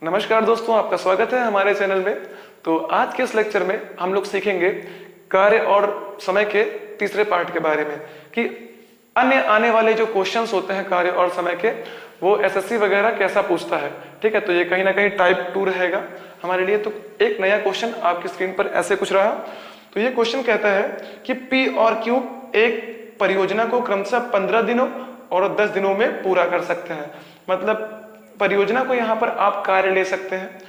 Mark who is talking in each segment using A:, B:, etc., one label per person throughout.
A: नमस्कार दोस्तों, आपका स्वागत है हमारे चैनल में। तो आज के इस लेक्चर में हम लोग सीखेंगे कार्य और समय के तीसरे पार्ट के बारे में कि अन्य आने वाले जो क्वेश्चंस होते हैं कार्य और समय के, वो एसएससी वगैरह कैसा पूछता है। ठीक है, तो ये कहीं ना कहीं टाइप 2 रहेगा हमारे लिए। तो एक नया क्वेश्चन आपकी स्क्रीन पर ऐसे कुछ रहा। तो ये क्वेश्चन कहता है कि पी और क्यू एक परियोजना को क्रमशः 15 दिनों और 10 दिनों में पूरा कर सकते हैं। मतलब परियोजना को यहाँ पर आप कार्य ले सकते हैं।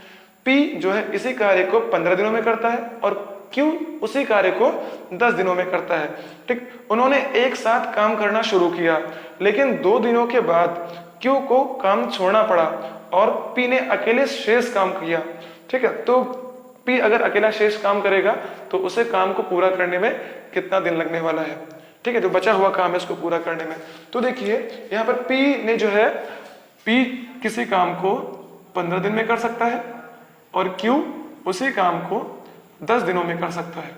A: P जो है इसी कार्य को 15 दिनों में करता है और Q उसी कार्य को 10 दिनों में करता है। ठीक, उन्होंने एक साथ काम करना शुरू किया, लेकिन 2 दिनों के बाद Q को काम छोड़ना पड़ा और P ने अकेले शेष काम किया। ठीक है, तो P अगर अकेला शेष काम करेगा तो उसे काम को पूरा करने में कितना दिन लगने वाला है। ठीक है, जो बचा हुआ काम है इसको पूरा करने में। तो देखिए यहाँ पर P ने जो है P किसी काम को 15 दिन में कर सकता है और Q उसी काम को 10 दिनों में कर सकता है।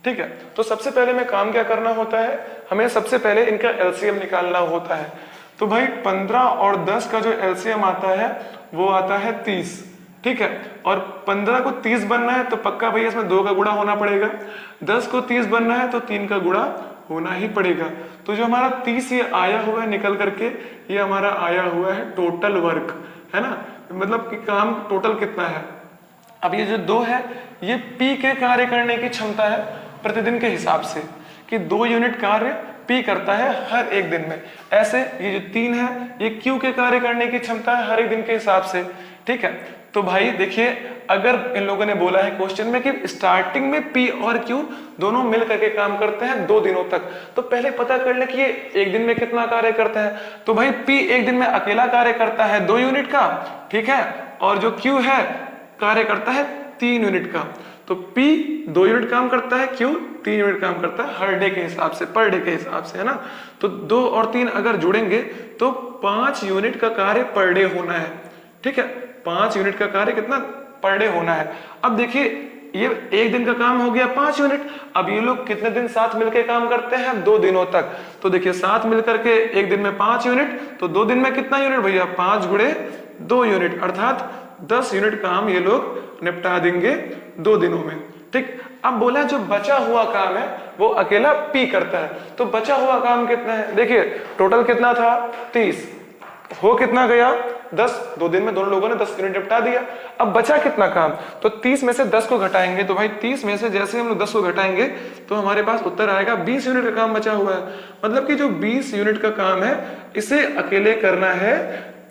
A: ठीक है, तो सबसे पहले में काम क्या करना होता है, हमें सबसे पहले इनका एलसीएम निकालना होता है। तो भाई 15 और 10 का जो एलसीएम आता है वो आता है 30। ठीक है, और 15 को 30 बनना है तो पक्का भाई इसमें 2 का गुणा होना पड़ेगा। 10 को 30 बनना है तो 3 का गुणा होना ही पड़ेगा। तो जो हमारा 30 ये आया हुआ है निकल करके, ये हमारा आया हुआ है टोटल वर्क, है ना। मतलब कि काम टोटल कितना है। अब ये जो 2 है ये P के कार्य करने की क्षमता है प्रतिदिन के हिसाब से, कि 2 यूनिट कार्य P करता है हर एक दिन में। ऐसे ये जो 3 है ये Q के कार्य करने की क्षमता है हर एक दिन के हिसाब से। ठीक है, तो भाई देखिए अगर इन लोगों ने बोला है क्वेश्चन में कि स्टार्टिंग में P और Q दोनों मिल करके काम करते हैं 2 दिनों तक, तो पहले पता कर ले कि ये एक दिन में कितना कार्य करते हैं। तो भाई P एक दिन में अकेला कार्य करता है 2 यूनिट का, ठीक है, और जो Q है कार्य करता है 3 यूनिट का। तो P 2 यूनिट काम करता है, Q 3 यूनिट काम करता है हर डे के हिसाब से, पर डे के हिसाब से, है ना। तो 2 और 3 अगर जुड़ेंगे तो 5 यूनिट का कार्य पर डे होना है। ठीक है, 5 यूनिट का कार्य कितना पर डे होना है। अब देखिए ये एक दिन का काम हो गया 5 यूनिट। अब ये लोग कितने दिन साथ मिलकर काम करते हैं, 2 दिनों तक। तो देखिए साथ मिलकर के एक दिन में 5 यूनिट, तो 2 दिन में कितना यूनिट भैया, 5 गुणे 2 यूनिट, अर्थात 10 यूनिट काम ये लोग निपटा देंगे 2 दिनों में। ठीक, अब बोला जो बचा हुआ काम है वो अकेला P करता है। तो बचा हुआ काम कितना है, देखिए टोटल कितना था 30, हो कितना गया 10। 2 दिन में दोनों लोगों ने 10 यूनिट निपटा दिया। अब बचा कितना काम, तो 30 में से 10 को घटाएंगे। तो भाई 30 में से जैसे हम लोग 10 को घटाएंगे तो हमारे पास उत्तर आएगा 20 यूनिट का काम बचा हुआ है। मतलब कि जो 20 यूनिट का काम है इसे अकेले करना है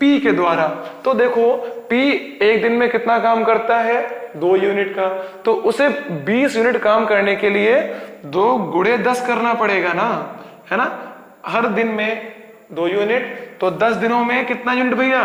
A: P के द्वारा। तो देखो P एक दिन में कितना काम करता है, 2 यूनिट का, तो उसे 20 यूनिट काम करने के लिए 2 गुणे 10 करना पड़ेगा ना, है ना। हर दिन में 2 यूनिट, तो 10 दिनों में कितना यूनिट भैया,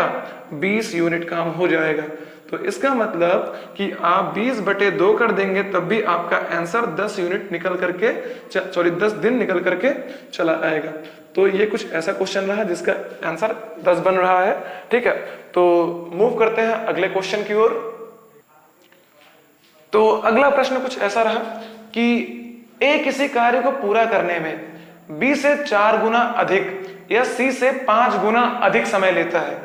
A: 20 यूनिट काम हो जाएगा। तो इसका मतलब कि आप 20/2 कर देंगे तब भी आपका आंसर 10 यूनिट निकल करके 10 दिन निकल करके चला आएगा। तो ये कुछ ऐसा क्वेश्चन रहा जिसका आंसर 10 बन रहा है। ठीक है, तो मूव करते हैं अगले क्वेश्चन की ओर। तो अगला प्रश्न कुछ ऐसा रहा कि A किसी कार्य को पूरा करने में B से 4 गुना अधिक या C से 5 गुना अधिक समय लेता है।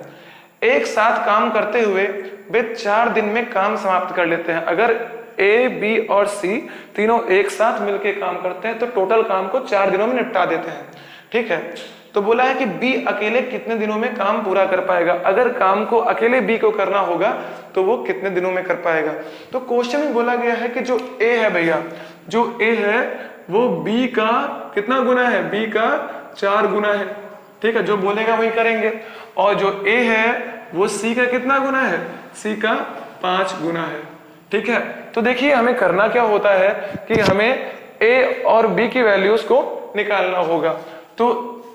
A: एक साथ काम करते हुए वे 4 दिन में काम समाप्त कर लेते हैं। अगर A, B और C तीनों एक साथ मिलकर काम करते हैं तो टोटल काम को 4 दिनों में निपटा देते हैं। ठीक है, तो बोला है कि B अकेले कितने दिनों में काम पूरा कर पाएगा। अगर काम को अकेले B को करना होगा तो वो कितने दिनों में कर पाएगा। तो क्वेश्चन में बोला गया है कि जो A है भैया, जो A है वो B का कितना गुना है, B का 4 गुना है। ठीक है, जो बोलेगा वही करेंगे। और जो A है वो C का कितना गुना है, C का 5 गुना है। ठीक है, तो देखिए हमें करना क्या होता है कि हमें A और B की वैल्यूज को निकालना होगा। तो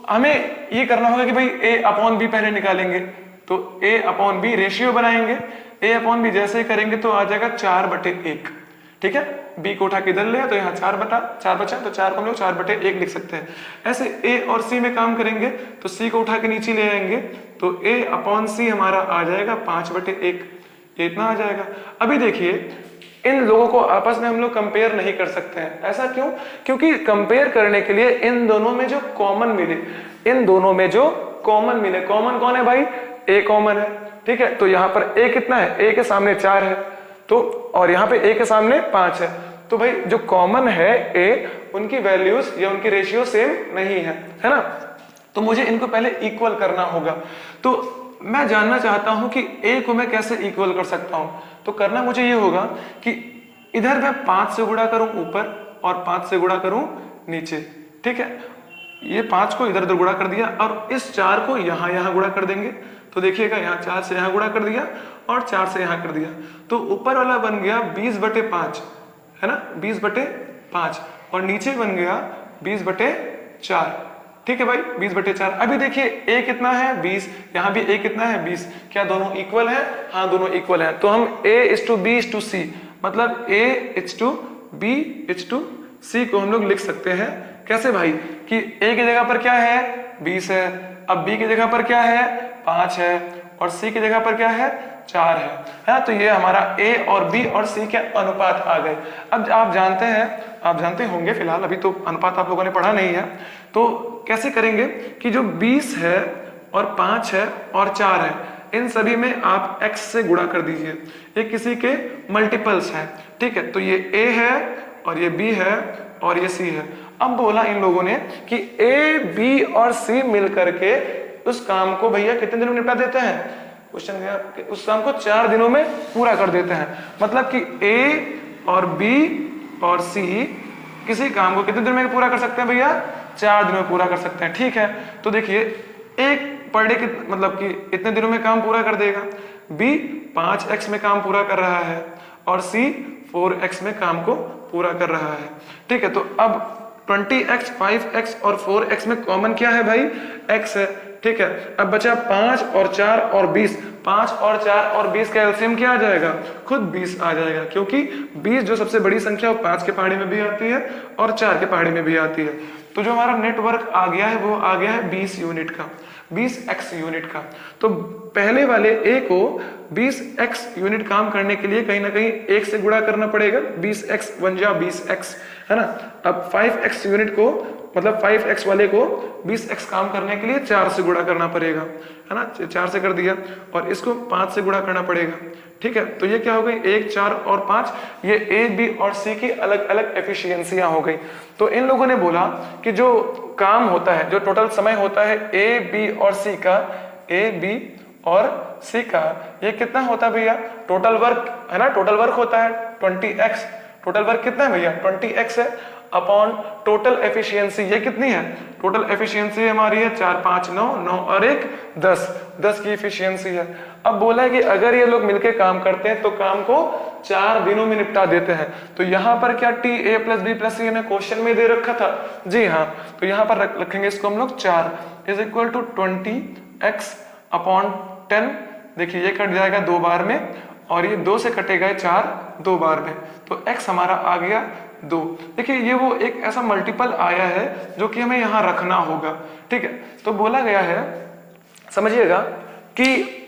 A: हमें ये करना होगा कि भाई A/B पहले निकालेंगे। तो A/B रेशियो बनाएंगे। A/B जैसे ही करेंगे तो आ जाएगा 4/1। ठीक है, B को उठा के इधर ले तो यहाँ 4 बचा, तो 4 को हम लोग 4/1 लिख सकते हैं। ऐसे A और C में काम करेंगे तो C को उठा के नीचे ले आएंगे तो A/C हमारा आ जाएगा 5/1, इतना आ जाएगा। अभी देखिए इन लोगों को आपस में हम लोग कंपेयर नहीं कर सकते हैं। ऐसा क्यों, क्योंकि कंपेयर करने के लिए इन दोनों में जो कॉमन मिले, कॉमन कौन है भाई, ए कॉमन है, ठीक है। तो यहाँ पर ए कितना है, ए के सामने 4 है, तो और यहाँ पे ए के सामने 5 है, तो भाई जो कॉमन है ए, उनकी वैल्यूज या उनकी रेशियो सेम नहीं है ना। तो मुझे इनको पहले इक्वल करना होगा। तो मैं जानना चाहता हूं कि ए को मैं कैसे इक्वल कर सकता हूं। तो करना मुझे ये होगा कि इधर मैं 5 से गुणा करूं ऊपर और 5 से गुणा करूं नीचे, ठीक है। ये 5 को इधर उधर गुणा कर दिया और इस 4 को यहां गुणा कर देंगे। तो देखिएगा यहाँ 4 से यहाँ गुणा कर दिया और 4 से यहाँ कर दिया, तो ऊपर वाला बन गया 20/5, है ना, 20/5, और नीचे बन गया 20/4, ठीक है भाई, 20/4। अभी देखिए ए कितना है 20, यहाँ भी ए कितना है 20, क्या दोनों इक्वल है? हाँ, दोनों इक्वल है। तो हम A:B:C, मतलब A:B:C को हम लोग लिख सकते हैं कैसे भाई, कि ए की जगह पर क्या है 20 है, अब बी की जगह पर क्या है 5 है, और सी की जगह पर क्या है 4 है ना। तो ये हमारा ए और बी और सी के अनुपात आ गए। अब आप जानते होंगे, फिलहाल अभी तो अनुपात आप लोगों ने पढ़ा नहीं है, तो कैसे करेंगे कि जो 20 है और 5 है और 4 है, इन सभी में आप x से गुणा कर दीजिए, ये किसी के मल्टीपल्स हैं, ठीक है। तो ये a है और ये b है और ये c है। अब बोला इन लोगों ने कि a, b और c मिल करके उस काम को भैया कितने दिनों में निपटा देते हैं, क्वेश्चन गया कि उस काम को 4 दिनों में पूरा कर देते हैं। मतलब कि a और b और c किसी काम को कितने दिन में पूरा कर सकते हैं भैया, 4 दिनों में पूरा कर सकते हैं, ठीक है। तो देखिए एक पर डे मतलब कि इतने दिनों में काम पूरा कर देगा, b 5x में काम पूरा कर रहा है और c 4x में काम को पूरा कर रहा है, ठीक है। तो अब 20x, 5x और 4x में कॉमन क्या है भाई, x है, ठीक है। अब बचा 5 और 4 और 20, 5 और 4 और 20 का एलसीएम क्या आ जाएगा, खुद 20 आ जाएगा, क्योंकि 20 जो सबसे बड़ी संख्या वो 5 के पहाड़ी में भी आती है और 4 के पहाड़ी में भी आती है। तो जो हमारा नेटवर्क आ गया है वो आ गया है 20 यूनिट का, 20x यूनिट का। तो पहले वाले a को 20x यूनिट काम करने के लिए कहीं ना कहीं 1 से गुणा करना पड़ेगा, 20x बन जा 20x, है ना। अब 5x यूनिट को, मतलब 5x वाले को 20x काम करने के लिए 4 से गुणा करना पड़ेगा, है ना, 4 से कर दिया, और इसको 5 से गुणा करना पड़ेगा, ठीक है। तो ये क्या हो गई, 1, 4 और 5, ये ए, बी और सी की अलग अलग एफिशिएंसियां हो गई। तो इन लोगों ने बोला कि जो काम होता है, जो टोटल समय होता है ए, बी और सी का, ए, बी और सी का, ये कितना होता है भैया, टोटल वर्क, है ना, टोटल वर्क होता है 20x। टोटल वर्क कितना है भैया, 20x है, अपॉन टोटल एफिशिएंसी, ये कितनी है, टोटल एफिशिएंसी हमारी है 4, 5, 9, 9 और 1, 10 की एफिशिएंसी है। अब बोला है कि अगर ये लोग मिलके काम करते हैं तो काम को 4 दिनों में निपटा देते हैं। तो यहाँ पर क्या टी A plus B plus C हमें क्वेश्चन में दे रखा था, जी हाँ। तो यहाँ पर रखेंगे इसको हम लोग 4 is equal to 20x upon 10, देखिए ये कट जाएगा 2 बार में, और ये 2 से कटेगा 4 2 बार में, तो x हमारा आ गया 2। देखिए ये वो एक ऐसा मल्टीपल आया है जो कि हमें यहाँ रखना होगा, ठीक है। तो बोला गया है, समझिएगा, कि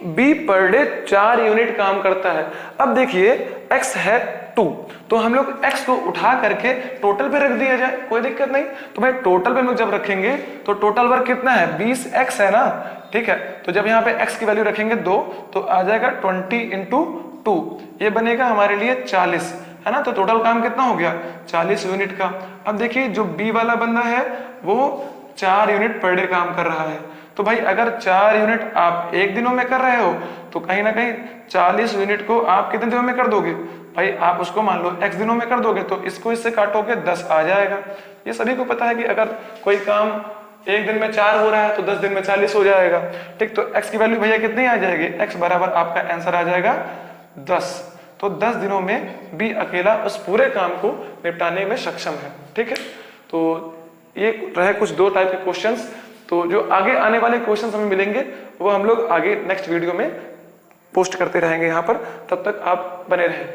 A: b पर डे 4 यूनिट काम करता है। अब देखिए x है 2, तो हम लोग x को उठा करके टोटल पे रख दिया जाए, कोई दिक्कत नहीं। तो भाई टोटल पे हम लोग जब रखेंगे तो टोटल वर्क कितना है, 20x है ना, ठीक है। तो जब यहाँ पे x की वैल्यू रखेंगे 2, तो आ जाएगा 20 × 2, ये बनेगा हमारे लिए 40, है ना। तो टोटल काम कितना हो गया, 40 यूनिट का। अब देखिए जो बी वाला बंदा है वो 4 यूनिट पर डे काम कर रहा है। तो भाई अगर 4 यूनिट आप 1 दिनों में कर रहे हो तो कहीं ना कहीं 40 यूनिट को आप कितने दिनों में कर दोगे भाई, आप उसको मान लो x दिनों में कर दोगे, तो इसको इससे काटोगे 10 आ जाएगा। ये सभी को पता है कि अगर कोई काम 1 दिन में 4 हो रहा है तो 10 दिन में 40 हो जाएगा, ठीक। तो x की वैल्यू भैया कितनी आ जाएगी, x बराबर आपका आंसर आ जाएगा 10। तो 10 दिनों में बी अकेला उस पूरे काम को निपटाने में सक्षम है, ठीक है। तो ये रहे कुछ 2 टाइप के क्वेश्चंस। तो जो आगे आने वाले क्वेश्चंस हमें मिलेंगे वो हम लोग आगे नेक्स्ट वीडियो में पोस्ट करते रहेंगे यहाँ पर, तब तक आप बने रहें।